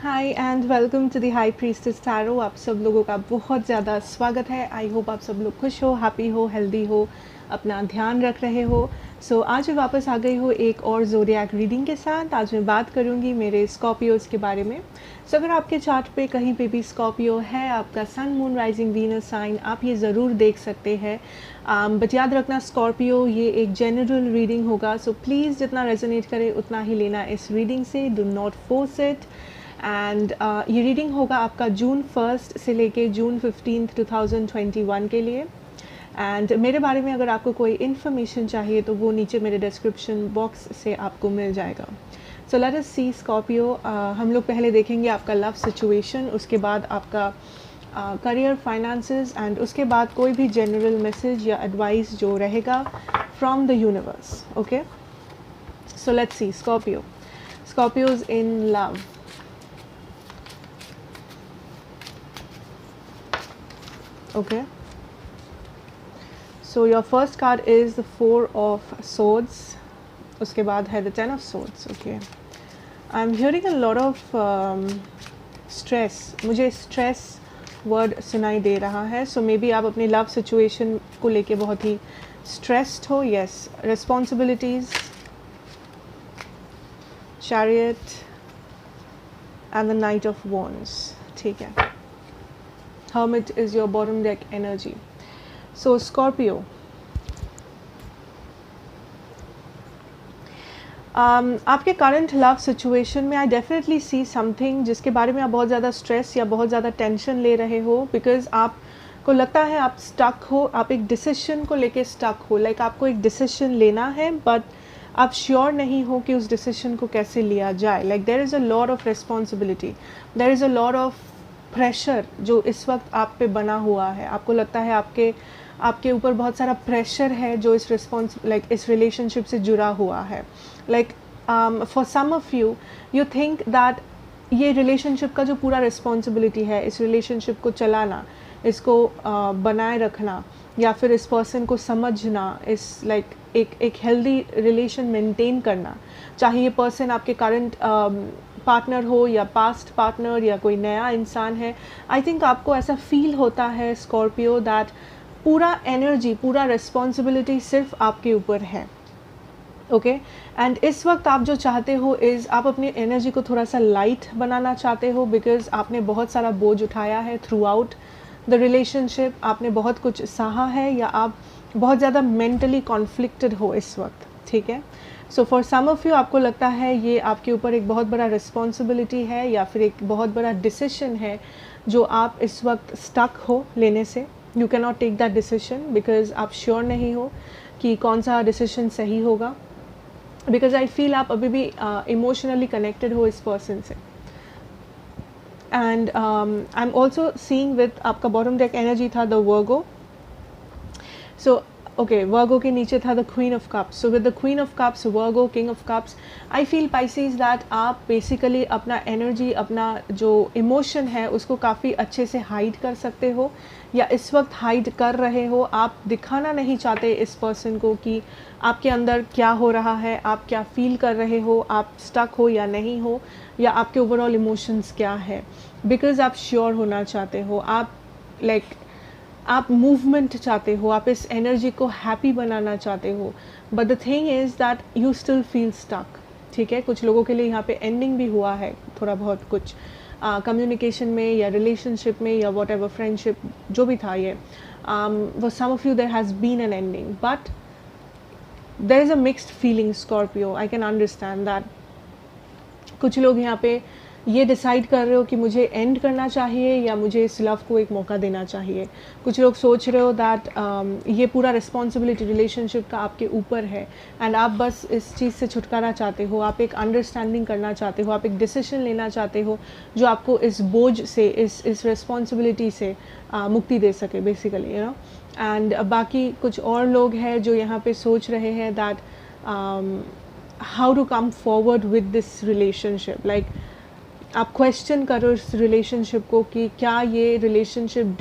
Hi and welcome to the high priestess tarot. आप सब लोगों का बहुत ज़्यादा स्वागत है। आई होप आप सब लोग खुश हो, हैप्पी हो, हेल्दी हो, अपना ध्यान रख रहे हो। आज मैं वापस आ गई हूँ एक और ज़ोडिएक रीडिंग के साथ। आज मैं बात करूँगी मेरे स्कॉर्पियोज़ के बारे में। अगर आपके चार्ट पे कहीं पे भी स्कॉर्पियो है, आपका sun moon rising Venus sign, आप ये ज़रूर देख सकते हैं। बट याद रखना स्कॉर्पियो ये एक जनरल रीडिंग होगा, सो प्लीज़ जितना रेजोनेट करे उतना ही लेना इस रीडिंग से, do not force it. And ये रीडिंग होगा आपका जून 1 से लेके जून 15, 2021 के लिए। एंड मेरे बारे में अगर आपको कोई इन्फॉर्मेशन चाहिए तो वो नीचे मेरे डिस्क्रिप्शन बॉक्स से आपको मिल जाएगा। सो लेट अस सी स्कॉर्पियो। हम लोग पहले देखेंगे आपका लव सिचुएशन, उसके बाद आपका करियर, फाइनेंसेस, एंड उसके बाद कोई भी जनरल मैसेज या एडवाइस जो रहेगा from the universe. Okay, so let's see Scorpio. Scorpios in love. Okay, so your first card is the 4 of Swords. उसके बाद है the 10 of Swords. Okay, I'm hearing a lot of stress. मुझे stress word सुनाई दे रहा है. So maybe आप अपनी love situation को लेके बहुत ही stressed हो. Yes, responsibilities, Chariot and the Knight of Wands. ठीक है. Hermit is your bottom deck energy. So Scorpio, आपके करंट लव सिचुएशन में आई डेफिनेटली सी समथिंग जिसके बारे में आप बहुत ज़्यादा स्ट्रेस या बहुत ज़्यादा टेंशन ले रहे हो, बिकॉज आपको लगता है आप स्टक हो, आप एक डिसीजन को लेके स्टक हो। लाइक आपको एक डिसीजन लेना है बट आप श्योर नहीं हो कि उस डिसीजन को कैसे लिया जाए। Like there is a lot of responsibility, there is a lot of pressure जो इस वक्त आप पे बना हुआ है। आपको लगता है आपके ऊपर बहुत सारा प्रेशर है जो इस इस रिलेशनशिप से जुड़ा हुआ है। Like for some of you, you think that ये रिलेशनशिप का जो पूरा रिस्पॉन्सिबिलिटी है, इस रिलेशनशिप को चलाना, इसको बनाए रखना, या फिर इस पर्सन को समझना, इस एक हेल्दी रिलेशन मेंटेन करना, चाहे ये पर्सन आपके करंट पार्टनर हो या पास्ट पार्टनर या कोई नया इंसान है। आई थिंक आपको ऐसा फील होता है स्कॉर्पियो दैट पूरा एनर्जी, पूरा रिस्पॉन्सिबिलिटी सिर्फ आपके ऊपर है। ओके, एंड इस वक्त आप जो चाहते हो इज़ आप अपनी एनर्जी को थोड़ा सा लाइट बनाना चाहते हो, बिकॉज आपने बहुत सारा बोझ उठाया है थ्रू आउट द रिलेशनशिप। आपने बहुत कुछ सहा है या आप बहुत ज़्यादा मेंटली कॉन्फ्लिक्टेड हो इस वक्त। ठीक है, so for some of you आपको लगता है ये आपके ऊपर एक बहुत बड़ा रिस्पॉन्सिबिलिटी है या फिर एक बहुत बड़ा डिसीजन है जो आप इस वक्त स्टक हो लेने से। You can not take that decision because आप श्योर नहीं हो कि कौन सा डिसीजन सही होगा, बिकॉज आई फील आप अभी भी इमोशनली कनेक्टेड हो इस पर्सन से। And I am also seeing with आपका बॉटम डेक एनर्जी था द वर्गो। सो ओके, वर्गो के नीचे था the queen of cups. So with the queen of cups, Virgo, king of cups, I feel Pisces that आप basically अपना energy, अपना जो emotion है उसको काफ़ी अच्छे से हाइड कर सकते हो या इस वक्त हाइड कर रहे हो। आप दिखाना नहीं चाहते इस पर्सन को कि आपके अंदर क्या हो रहा है, आप क्या फील कर रहे हो, आप स्टक हो या नहीं हो, या आपके ओवरऑल इमोशंस क्या है, बिकॉज आप श्योर होना चाहते हो। आप आप मूवमेंट चाहते हो, आप इस एनर्जी को हैप्पी बनाना चाहते हो, but the thing is that you still feel stuck. ठीक है, कुछ लोगों के लिए यहाँ पे एंडिंग भी हुआ है थोड़ा बहुत कुछ कम्युनिकेशन में या रिलेशनशिप में या वॉट एवर फ्रेंडशिप जो भी था ये। For some of you there has been an ending but there is a mixed feeling Scorpio. I can understand that कुछ लोग यहाँ पे ये डिसाइड कर रहे हो कि मुझे एंड करना चाहिए या मुझे इस लव को एक मौका देना चाहिए। कुछ लोग सोच रहे हो दैट ये पूरा रिस्पॉन्सिबिलिटी रिलेशनशिप का आपके ऊपर है एंड आप बस इस चीज़ से छुटकारा चाहते हो, आप एक अंडरस्टैंडिंग करना चाहते हो, आप एक डिसीजन लेना चाहते हो जो आपको इस बोझ से, इस रिस्पॉन्सिबिलिटी से मुक्ति दे सके बेसिकली, यू नो। एंड बाकी कुछ और लोग हैं जो यहाँ पे सोच रहे हैं that how to come forward with this relationship. Like आप क्वेश्चन करो इस रिलेशनशिप को कि क्या ये रिलेशनशिप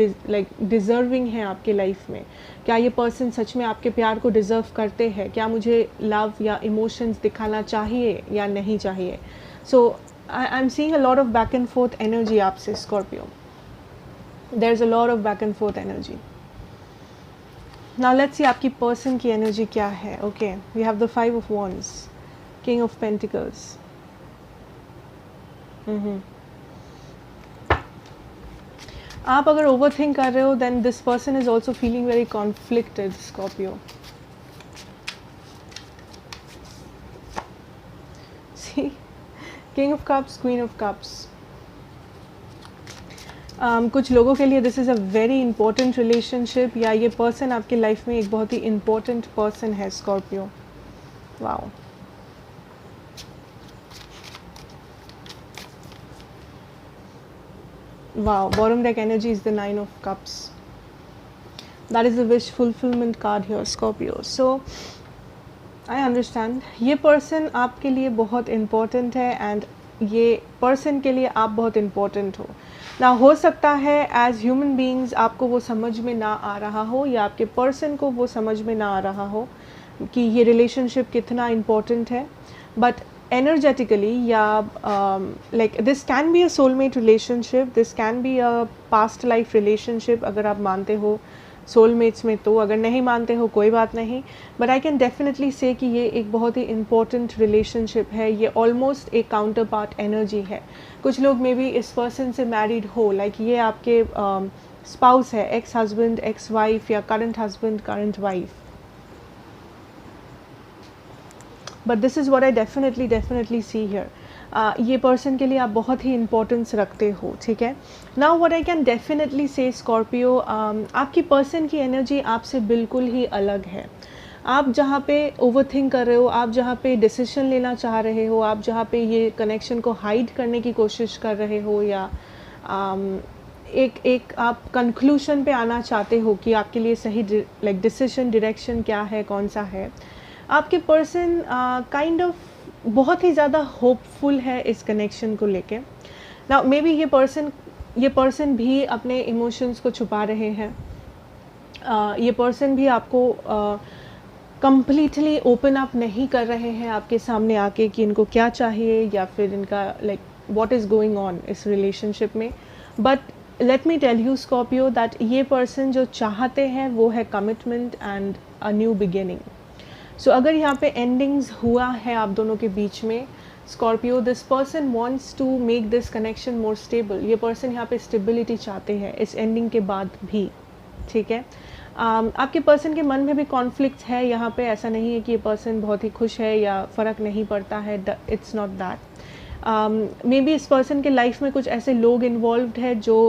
डिज़र्विंग है आपके लाइफ में, क्या ये पर्सन सच में आपके प्यार को डिज़र्व करते हैं, क्या मुझे लव या इमोशंस दिखाना चाहिए या नहीं चाहिए। सो I'm seeing a lot of back and forth energy आपसे Scorpio. There's a lot of back and forth energy. Now let's see आपकी person की energy क्या है. Okay, we have the 5 of Wands, King of Pentacles. आप अगर overthink कर रहे हो, then this person is also feeling very conflicted, Scorpio. See, King of Cups, Queen of Cups. कुछ लोगों के लिए this is a very important relationship, या ये पर्सन आपके लाइफ में एक बहुत ही इंपॉर्टेंट पर्सन है, Scorpio. Wow. Wow, bottom deck energy is the 9 of cups. That is the wish fulfilment card here, Scorpio. So I understand ये person आपके लिए बहुत इम्पोर्टेंट है, एंड ये पर्सन के लिए आप बहुत इम्पोर्टेंट हो ना. हो सकता है एज ह्यूमन बीइंग्स आपको वो समझ में ना आ रहा हो, या आपके पर्सन को वो समझ में ना आ रहा हो कि ये रिलेशनशिप कितना इम्पोर्टेंट है. बट एनर्जेटिकली, या like this can be a soulmate relationship, this can be a past life relationship अगर आप मानते हो सोलमेट्स में. तो अगर नहीं मानते हो कोई बात नहीं, बट आई कैन डेफिनेटली से कि ये एक बहुत ही इम्पोर्टेंट रिलेशनशिप है. ये ऑलमोस्ट एक काउंटर पार्ट एनर्जी है. कुछ लोग मे बी इस पर्सन से मैरिड हो, लाइक ये आपके स्पाउस है, एक्स हस्बैंड, एक्स वाइफ, या current husband, current wife. But this is what I definitely see here. ये पर्सन के लिए आप बहुत ही इम्पोर्टेंस रखते हो, ठीक है. Now what I can definitely से स्कॉर्पियो, आपकी पर्सन की एनर्जी आपसे बिल्कुल ही अलग है. आप जहाँ पे ओवरथिंक कर रहे हो, आप जहाँ पे डिसीजन लेना चाह रहे हो, आप जहाँ पे ये कनेक्शन को हाइड करने की कोशिश कर रहे हो, या एक आप कंक्लूशन पे आना चाहते हो कि आपके लिए सही लाइक डिसीजन डायरेक्शन क्या है, कौन सा है. आपके पर्सन काइंड ऑफ बहुत ही ज़्यादा होपफुल है इस कनेक्शन को लेके. नाउ मे बी ये पर्सन भी अपने इमोशंस को छुपा रहे हैं. ये पर्सन भी आपको कंप्लीटली ओपन अप नहीं कर रहे हैं आपके सामने आके कि इनको क्या चाहिए, या फिर इनका like what is going on इस रिलेशनशिप में. But let me tell you Scorpio that ये पर्सन जो चाहते हैं वो है commitment and a new beginning. So अगर यहाँ पे एंडिंग्स हुआ है आप दोनों के बीच में, Scorpio, this person wants to make this connection more stable. ये पर्सन यहाँ पे स्टेबिलिटी चाहते हैं इस एंडिंग के बाद भी, ठीक है. आपके पर्सन के मन में भी कॉन्फ्लिक्ट है यहाँ पे. ऐसा नहीं है कि ये पर्सन बहुत ही खुश है या फ़र्क नहीं पड़ता है, it's not that. May B इस पर्सन के लाइफ में कुछ ऐसे लोग इन्वॉल्व्ड है जो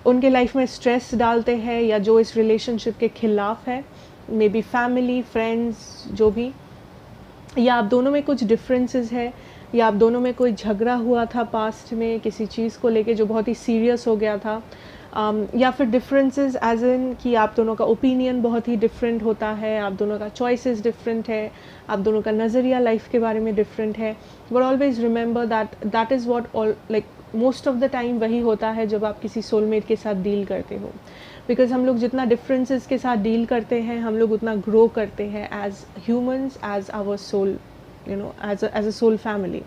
उनके लाइफ में स्ट्रेस डालते हैं, या जो इस रिलेशनशिप के खिलाफ है. मे बी फैमिली, फ्रेंड्स, जो भी, या आप दोनों में कुछ डिफरेंसेस है, या आप दोनों में कोई झगड़ा हुआ था पास्ट में किसी चीज़ को लेके जो बहुत ही सीरियस हो गया था. या फिर डिफरेंसेस एज इन कि आप दोनों का ओपिनियन बहुत ही डिफरेंट होता है, आप दोनों का चॉइसेस डिफरेंट है, आप दोनों का नज़रिया लाइफ के बारे में डिफरेंट है. But always remember that is what all like most of the time वही होता है जब आप किसी सोलमेट के साथ डील करते हो. बिकॉज हम लोग जितना डिफरेंसेस के साथ डील करते हैं, हम लोग उतना ग्रो करते हैं as humans, as our soul, you know, as a soul family.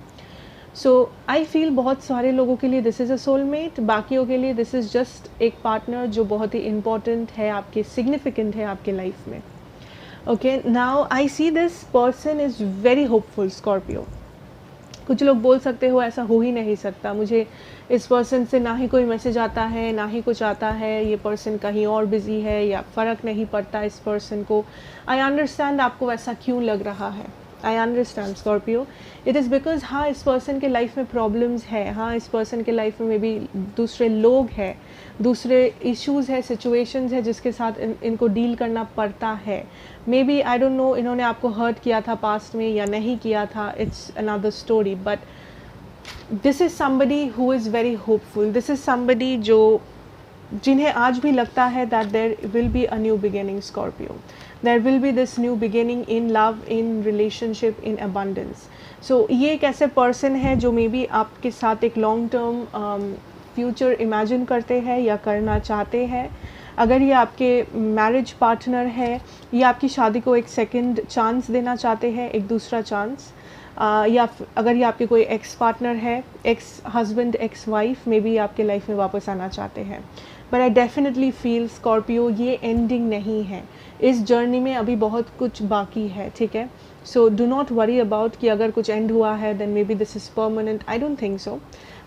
So I feel बहुत सारे लोगों के लिए दिस इज़ अ सोलमेट, बाकियों के लिए दिस इज़ जस्ट एक पार्टनर जो बहुत ही इम्पॉर्टेंट है आपके, सिग्निफिकेंट है आपके लाइफ में. Okay, now I see this person is very hopeful, Scorpio. कुछ लोग बोल सकते हो ऐसा हो ही नहीं सकता, मुझे इस पर्सन से ना ही कोई मैसेज आता है, ना ही कुछ आता है, ये पर्सन कहीं और बिजी है, या फ़र्क नहीं पड़ता इस पर्सन को. आई अंडरस्टैंड आपको ऐसा क्यों लग रहा है. I understand Scorpio. It is because हाँ, इस पर्सन के लाइफ में प्रॉब्लम्स है, हाँ इस पर्सन के लाइफ में मे बी दूसरे लोग हैं, दूसरे इश्यूज़ है, सिचुएशंस है जिसके साथ इनको डील करना पड़ता है. Maybe I don't know इन्होंने आपको हर्ट किया था पास्ट में या नहीं किया था, it's another story. But this is somebody who is very hopeful. This is somebody जिन्हें आज भी लगता है that there will be a new beginning, Scorpio. There will be this new beginning in love, in relationship, in abundance. So ये एक ऐसे person है जो मे बी आपके साथ एक long term future imagine करते हैं या करना चाहते हैं. अगर ये आपके मैरिज पार्टनर है, ये आपकी शादी को एक सेकंड चांस देना चाहते हैं, एक दूसरा चांस. या अगर ये आपके कोई एक्स पार्टनर है, ex husband, ex wife, may be आपके लाइफ में वापस आना चाहते हैं। But I definitely feel Scorpio ये एंडिंग नहीं है, इस जर्नी में अभी बहुत कुछ बाकी है, ठीक है। So do not worry about कि अगर कुछ एंड हुआ है then maybe this is permanent, I don't think so.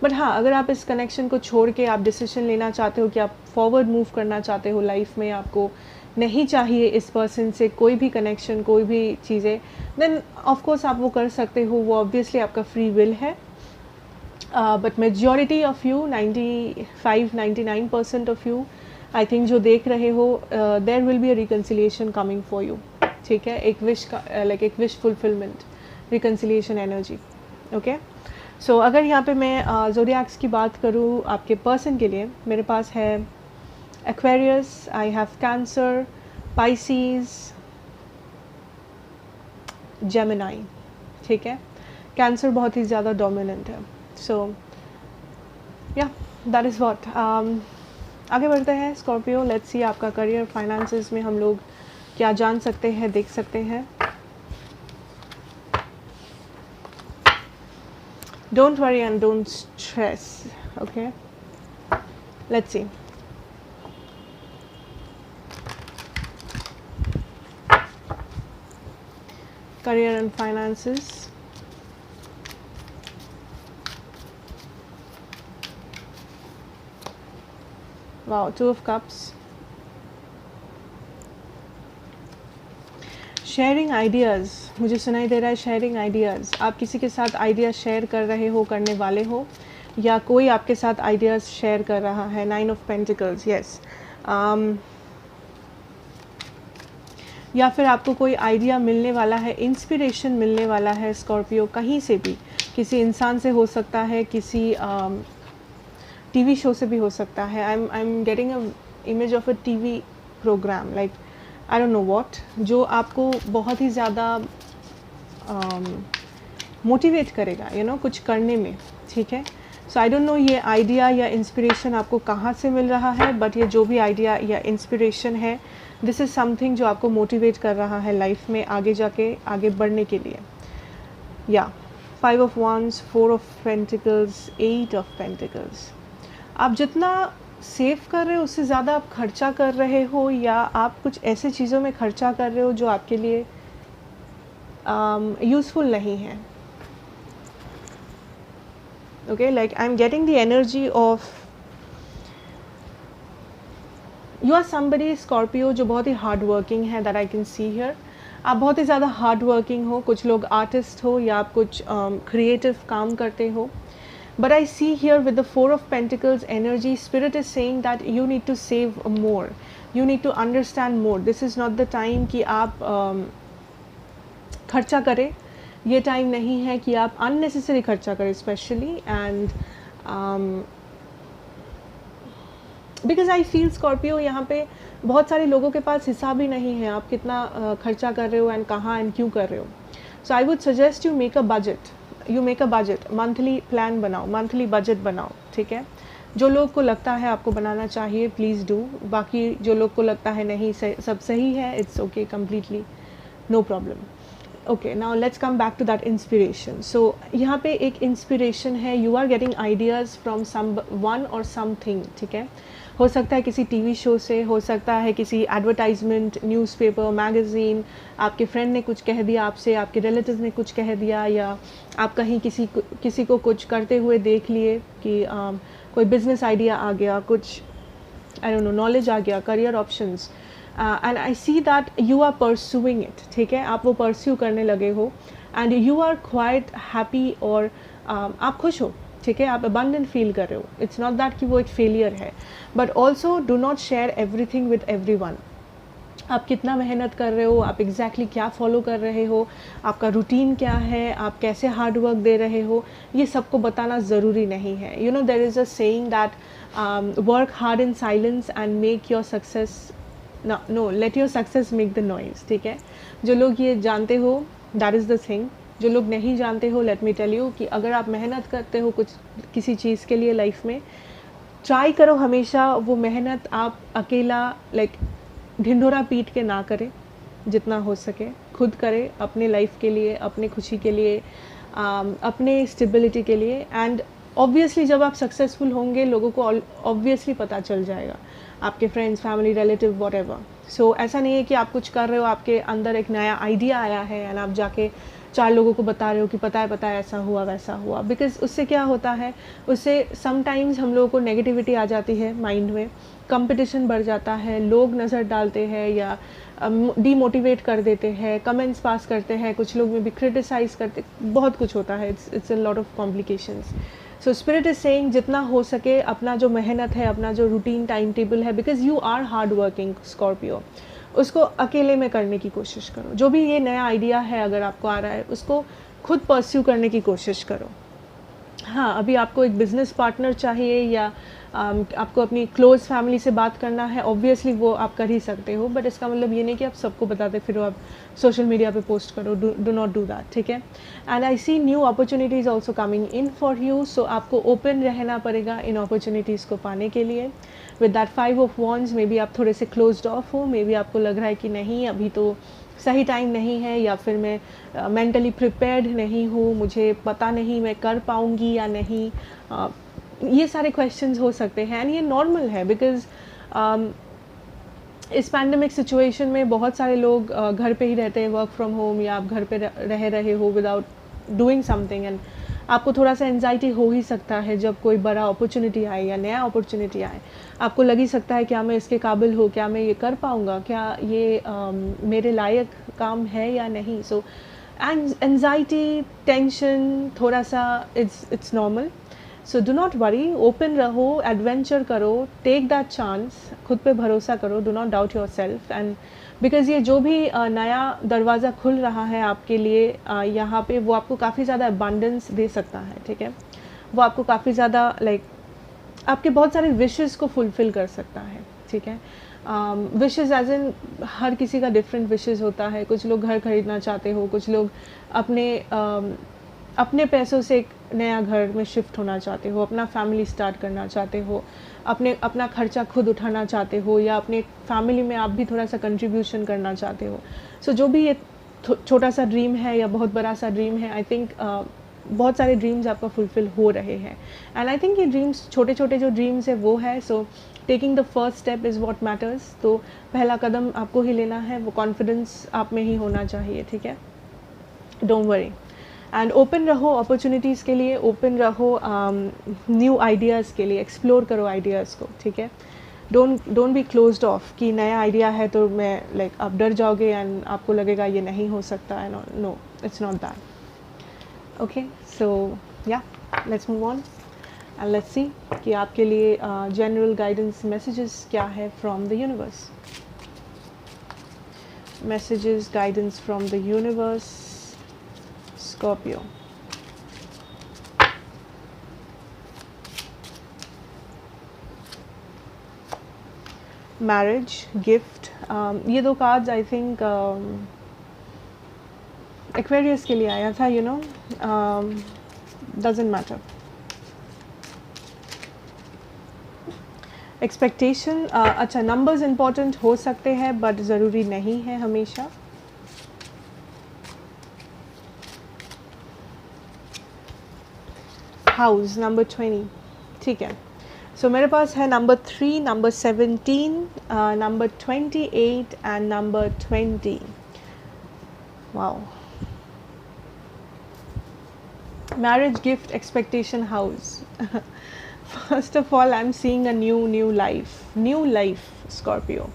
But हाँ, अगर आप इस कनेक्शन को छोड़ के आप डिसीजन लेना चाहते हो कि आप फॉरवर्ड मूव करना चाहते हो लाइफ में, आपको नहीं चाहिए इस पर्सन से कोई भी कनेक्शन, कोई भी चीज़ें, देन ऑफ कोर्स आप वो कर सकते हो, वो ऑब्वियसली आपका फ्री विल है। But majority of you, 95-99% of you, I think जो देख रहे हो, there will be a reconciliation coming for you, ठीक है। एक विश का लाइक एक wish fulfilment, reconciliation energy, okay. So अगर यहाँ पे मैं ज़ोडिएक्स की बात करूँ आपके पर्सन के लिए, मेरे पास है Aquarius, I have cancer, Pisces, Gemini, ठीक है। कैंसर बहुत ही ज़्यादा डोमिनेंट है। सो या दैट इज़ व्हाट। आगे बढ़ते हैं स्कॉर्पियो, लेट्स सी आपका करियर, फाइनेंसेस में हम लोग क्या जान सकते हैं, देख सकते हैं। Don't worry and don't stress, okay? Let's see. Career and finances. Wow, 2 of Cups. Sharing ideas, मुझे सुनाई दे रहा है शेयरिंग आइडियाज़। आप किसी के साथ आइडिया शेयर कर रहे हो, करने वाले हो, या कोई आपके साथ आइडियाज़ शेयर कर रहा है। 9 ऑफ पेंटिकल्स, यस। या फिर आपको कोई आइडिया मिलने वाला है, इंस्पिरेशन मिलने वाला है स्कॉर्पियो, कहीं से भी, किसी इंसान से हो सकता है, किसी टीवी शो से भी हो सकता है। I am getting a image of a TV program, like I don't know what, जो आपको बहुत ही ज़्यादा मोटिवेट करेगा, यू नो, कुछ करने में, ठीक है। सो आई डोंट नो ये आइडिया या इंस्पिरेशन आपको कहाँ से मिल रहा है, बट ये जो भी आइडिया या इंस्पिरेशन है, दिस इज़ समथिंग जो आपको मोटिवेट कर रहा है लाइफ में आगे जाके, आगे बढ़ने के लिए। या 5 of wands, 4 of pentacles, 8 of pentacles. आप जितना सेव कर रहे हो उससे ज़्यादा आप खर्चा कर रहे हो, या आप कुछ ऐसे चीज़ों में खर्चा कर रहे हो जो आपके लिए यूज़फुल नहीं है, okay. Like I am getting the energy of you are somebody Scorpio जो बहुत ही हार्ड वर्किंग है, that I can see here. आप बहुत ही ज़्यादा हार्ड वर्किंग हो, कुछ लोग आर्टिस्ट हो या आप कुछ क्रिएटिव काम करते हो। But I see here with the 4 of Pentacles energy, Spirit is saying that you need to save more. You need to understand more. This is not the time कि आप खर्चा करें। ये टाइम नहीं है कि आप unnecessary खर्चा करें, especially and because I feel Scorpio यहाँ पे बहुत सारे लोगों के पास हिसाब ही नहीं है आप कितना खर्चा कर रहे हो एंड कहाँ एंड क्यों कर रहे हो। So I would suggest you make a budget. You make a budget, monthly plan बनाओ, मंथली बजट बनाओ, ठीक है। जो लोग को लगता है आपको बनाना चाहिए, प्लीज़ डू। बाकी जो लोग को लगता है नहीं सब सही है, it's okay, completely no problem, okay. Now let's come back to that inspiration. So यहाँ पे एक इंस्पिरेशन है, you are getting ideas from someone और समथिंग, ठीक है। हो सकता है किसी टीवी शो से, हो सकता है किसी एडवर्टाइजमेंट, न्यूज़पेपर, मैगज़ीन, आपके फ्रेंड ने कुछ कह दिया आपसे, आपके रिलेटिव ने कुछ कह दिया, या आप कहीं किसी को कुछ करते हुए देख लिए कि कोई बिजनेस आइडिया आ गया, कुछ आई डोंट नो नॉलेज आ गया, career options, and I see that you are pursuing it, ठीक है। आप वो परस्यू करने लगे हो and you are quite happy, और आप खुश हो, ठीक है। आप अबंडेंट फील कर रहे हो। इट्स नॉट दैट कि वो एक फेलियर है, but also do not share everything with everyone. आप कितना मेहनत कर रहे हो, आप एग्जैक्टली क्या फॉलो कर रहे हो, आपका रूटीन क्या है, आप कैसे हार्ड वर्क दे रहे हो, ये सबको बताना ज़रूरी नहीं है। You know there is a saying that work hard in silence and make your success, no let your success make the noise, ठीक है। जो लोग ये जानते हो, दैट इज़ द थिंग। जो लोग नहीं जानते हो, लेट मी टेल यू कि अगर आप मेहनत करते हो कुछ किसी चीज़ के लिए लाइफ में, ट्राई करो हमेशा वो मेहनत आप अकेला लाइक ढिंढोरा पीट के ना करें, जितना हो सके खुद करें, अपने लाइफ के लिए, अपने खुशी के लिए, अपने स्टेबिलिटी के लिए। एंड ऑब्वियसली जब आप सक्सेसफुल होंगे लोगों को ऑब्वियसली पता चल जाएगा, आपके फ्रेंड्स, फैमिली, रिलेटिव, व्हाटएवर। सो ऐसा नहीं है कि आप कुछ कर रहे हो, आपके अंदर एक नया आइडिया आया है एंड आप जाके 4 लोगों को बता रहे हो कि पता है ऐसा हुआ वैसा हुआ। बिकॉज उससे क्या होता है, उससे समटाइम्स हम लोगों को नेगेटिविटी आ जाती है माइंड में, कंपटीशन बढ़ जाता है, लोग नज़र डालते हैं या डीमोटिवेट कर देते हैं, कमेंट्स पास करते हैं, कुछ लोग में भी क्रिटिसाइज करते, बहुत कुछ होता है। It's a lot of complications. So spirit is saying जितना हो सके अपना जो मेहनत है, अपना जो रूटीन टाइम टेबल है, because you are hard working Scorpio, उसको अकेले में करने की कोशिश करो। जो भी ये नया आइडिया है अगर आपको आ रहा है उसको खुद परस्यू करने की कोशिश करो। हाँ, अभी आपको एक बिज़नेस पार्टनर चाहिए या आपको अपनी क्लोज़ फैमिली से बात करना है, ऑब्वियसली वो आप कर ही सकते हो, बट इसका मतलब ये नहीं कि आप सबको बताते फिर आप सोशल मीडिया पे पोस्ट करो। डू नॉट डू दैट, ठीक है। And I see new opportunities also coming in for you, so आपको ओपन रहना पड़ेगा इन अपॉर्चुनिटीज़ को पाने के लिए। With that 5 of wands, may be आप थोड़े से क्लोज्ड ऑफ हो, मे बी आपको लग रहा है कि नहीं अभी तो सही टाइम नहीं है, या फिर मैं मेंटली प्रिपेयर्ड नहीं हूँ, मुझे पता नहीं मैं कर पाऊँगी या नहीं। ये सारे क्वेश्चंस हो सकते हैं एंड ये नॉर्मल है, बिकॉज इस पैंडमिक सिचुएशन में बहुत सारे लोग घर पे ही रहते हैं, वर्क फ्रॉम होम, या आप घर पे रह रहे हो विदाउट डूइंग समथिंग, एंड आपको थोड़ा सा एंजाइटी हो ही सकता है जब कोई बड़ा अपॉर्चुनिटी आए या नया अपॉर्चुनिटी आए। आपको लग ही सकता है क्या मैं इसके काबिल हूँ, क्या मैं ये कर पाऊँगा, क्या ये मेरे लायक काम है या नहीं। सो एंजाइटी, टेंशन थोड़ा सा it's normal. So do not worry, open रहो, एडवेंचर करो, टेक दैट चांस, खुद पे भरोसा करो, do not doubt your self. And because ये जो भी नया दरवाज़ा खुल रहा है आपके लिए यहाँ पे, वो आपको काफ़ी ज़्यादा अबंडेंस दे सकता है, ठीक है। वो आपको काफ़ी ज़्यादा आपके बहुत सारे विशेस को फुलफ़िल कर सकता है, ठीक है। विशेस एज इन हर किसी का डिफरेंट विशेस होता है। कुछ लोग घर खरीदना चाहते हो, कुछ लोग अपने पैसों से एक नया घर में शिफ्ट होना चाहते हो, अपना फैमिली स्टार्ट करना चाहते हो, अपना खर्चा खुद उठाना चाहते हो, या अपने फैमिली में आप भी थोड़ा सा कंट्रीब्यूशन करना चाहते हो। सो जो भी ये छोटा सा ड्रीम है या बहुत बड़ा सा ड्रीम है, आई थिंक बहुत सारे ड्रीम्स आपका फुलफ़िल हो रहे हैं। एंड आई थिंक ये ड्रीम्स, छोटे छोटे जो ड्रीम्स है वो है। So taking the first step is what matters. तो पहला कदम आपको ही लेना है, वो कॉन्फिडेंस आप में ही होना चाहिए, ठीक है। डोंट वरी एंड ओपन रहो अपॉर्चुनिटीज़ के लिए, ओपन रहो न्यू आइडियाज़ के लिए, एक्सप्लोर करो आइडियाज़ को, ठीक है। डोंट बी क्लोज्ड ऑफ कि नया आइडिया है तो मैं आप डर जाओगे एंड आपको लगेगा ये नहीं हो सकता है। No, it's not that. Okay, so या let's move on and let's see कि आपके लिए जनरल गाइडेंस मैसेजेस क्या है from the universe. Messages, guidance from the universe, Scorpio. Marriage, gift, ये दो कार्ड्स आई थिंक एक्वेरियस के लिए आया था, डजेंट मैटर। एक्सपेक्टेशन, अच्छा, नंबर्स इम्पॉर्टेंट हो सकते हैं बट ज़रूरी नहीं है हमेशा। हाउस नंबर 20, ठीक है। सो मेरे पास है number 3, number 17, number 28 and number 20। Wow. Marriage, gift, expectation, house. First of all I am seeing a new life Scorpio,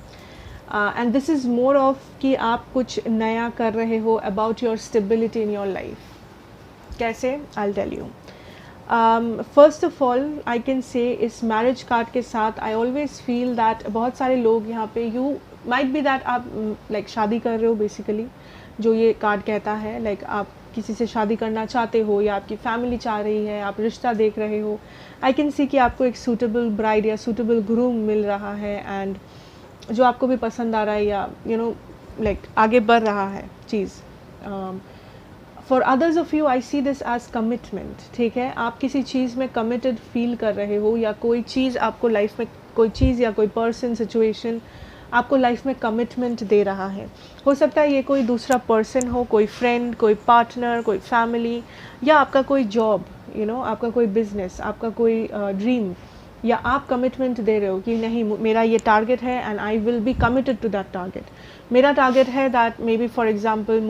and this is more of कि आप कुछ नया कर रहे हो about your stability in your life. कैसे? I tell you. First of all I can say इस marriage card के साथ आई ऑलवेज फील दैट बहुत सारे लोग यहाँ पे, यू माइट बी दैट आप शादी कर रहे हो बेसिकली, जो ये कार्ड कहता है, आप किसी से शादी करना चाहते हो या आपकी फैमिली चाह रही है, आप रिश्ता देख रहे हो। आई कैन सी कि आपको एक सूटेबल ब्राइड या सूटेबल ग्रूम मिल रहा है एंड जो आपको भी पसंद आ रहा है या आगे बढ़ रहा है चीज़। For others of you I see this as commitment, ठीक है। आप किसी चीज़ में कमिटेड फील कर रहे हो, या कोई चीज़ आपको लाइफ में, कोई चीज़ या कोई पर्सन, सिचुएशन आपको लाइफ में कमिटमेंट दे रहा है। हो सकता है ये कोई दूसरा पर्सन हो, कोई फ्रेंड, कोई पार्टनर, कोई फैमिली, या आपका कोई जॉब, आपका कोई बिजनेस, आपका कोई ड्रीम, या आप कमिटमेंट दे रहे हो कि नहीं मेरा ये टारगेट है and I will be committed to that target. मेरा टारगेट है that may be for example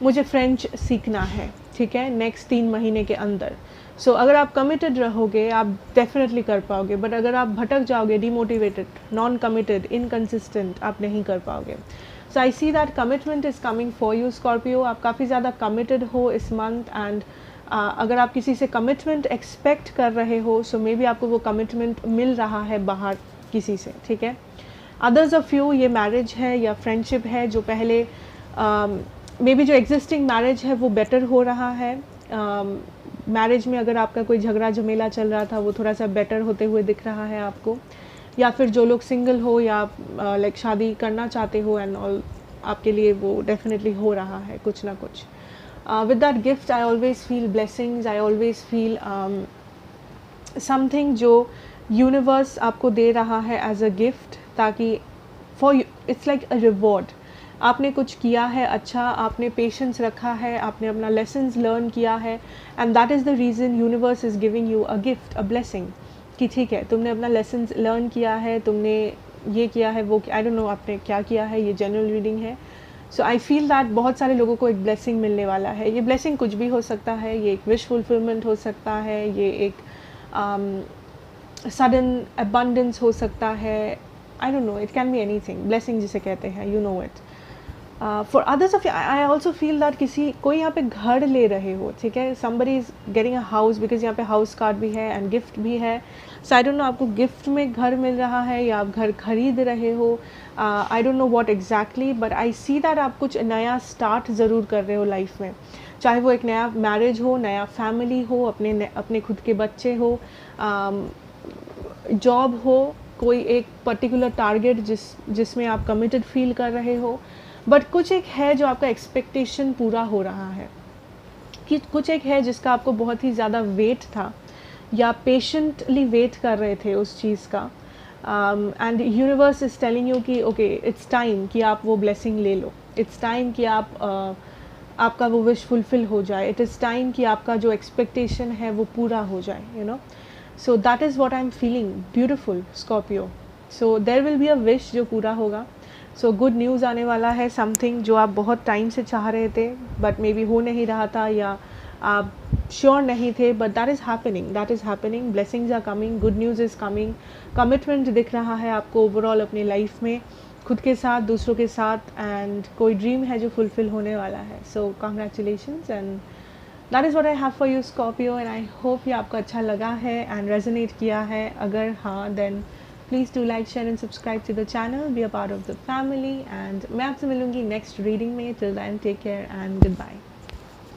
मुझे फ्रेंच सीखना है, ठीक है, नेक्स्ट 3 महीने के अंदर। सो अगर आप कमिटेड रहोगे आप डेफिनेटली कर पाओगे, बट अगर आप भटक जाओगे, डिमोटिवेटेड, नॉन कमिटेड, इनकंसिस्टेंट, आप नहीं कर पाओगे। So I see that commitment is coming for you Scorpio. आप काफ़ी ज़्यादा कमिटेड हो इस मंथ, एंड अगर आप किसी से कमिटमेंट एक्सपेक्ट कर रहे हो सो मे बी आपको वो कमिटमेंट मिल रहा है बाहर किसी से, ठीक है। अदर्स ऑफ यू ये मैरिज है या फ्रेंडशिप है जो पहले मे बी जो एग्जिस्टिंग मैरिज है वो बेटर हो रहा है। मैरिज में अगर आपका कोई झगड़ा झमेला चल रहा था वो थोड़ा सा बेटर होते हुए दिख रहा है आपको, या फिर जो लोग सिंगल हो या लाइक शादी करना चाहते हो एंड ऑल, आपके लिए वो डेफिनेटली हो रहा है कुछ ना कुछ। With that gift I always feel blessings, I always feel something जो यूनिवर्स आपको दे रहा है एज अ गिफ्ट, ताकि for its like a reward. आपने कुछ किया है अच्छा, आपने पेशेंस रखा है, आपने अपना लेसन्स लर्न किया है, and that is the reason universe is giving you a gift, a blessing, कि ठीक है तुमने अपना लेसन्स लर्न किया है, तुमने ये किया है, वो आई डोंट नो आपने क्या किया है, ये जनरल रीडिंग है। सो आई फील दैट बहुत सारे लोगों को एक ब्लेसिंग मिलने वाला है। ये ब्लेसिंग कुछ भी हो सकता है, ये एक विश फुलफिलमेंट हो सकता है, ये एक सडन अबंडेंस हो सकता है, आई don't no, it can be anything. Blessing जिसे कहते हैं, you know it. For others of I also feel that कोई यहाँ पे घर ले रहे हो, ठीक है, somebody is getting a house, because यहाँ पे हाउस कार्ड भी है एंड गिफ्ट भी है। सो आई डोंट नो आपको गिफ्ट में घर मिल रहा है या आप घर खरीद रहे हो, आई don't know what exactly, but I see that आप कुछ नया स्टार्ट ज़रूर कर रहे हो लाइफ में, चाहे वो एक नया मैरिज हो, नया फैमिली हो, अपने खुद के बच्चे हो, जॉब हो, कोई एक पर्टिकुलर टारगेट जिसमें आप कमिटेड फील कर रहे हो, बट कुछ एक है जो आपका एक्सपेक्टेशन पूरा हो रहा है, कि कुछ एक है जिसका आपको बहुत ही ज़्यादा वेट था या पेशेंटली वेट कर रहे थे उस चीज़ का, and universe is telling you कि ओके इट्स टाइम कि आप वो ब्लेसिंग ले लो, इट्स टाइम कि आपका वो विश फुलफिल हो जाए, इट इज़ टाइम कि आपका जो एक्सपेक्टेशन है वो पूरा हो जाए, you know. So that is what I am feeling, beautiful Scorpio. So there will be a wish जो पूरा होगा। सो गुड न्यूज़ आने वाला है, समथिंग जो आप बहुत टाइम से चाह रहे थे बट मे बी हो नहीं रहा था, या आप श्योर नहीं थे, but that is happening, blessings are coming, good news is coming, commitment दिख रहा है आपको ओवरऑल अपनी लाइफ में, खुद के साथ, दूसरों के साथ, एंड कोई ड्रीम है जो फुलफिल होने वाला है। सो congratulations, and that is what I have for you Scorpio, and I hope ये आपको अच्छा लगा है एंड रेजोनेट किया है। अगर हाँ, then please do like, share and subscribe to the channel, be a part of the family, and मैं आपसे मिलूंगी नेक्स्ट रीडिंग में। Till then take care and good bye.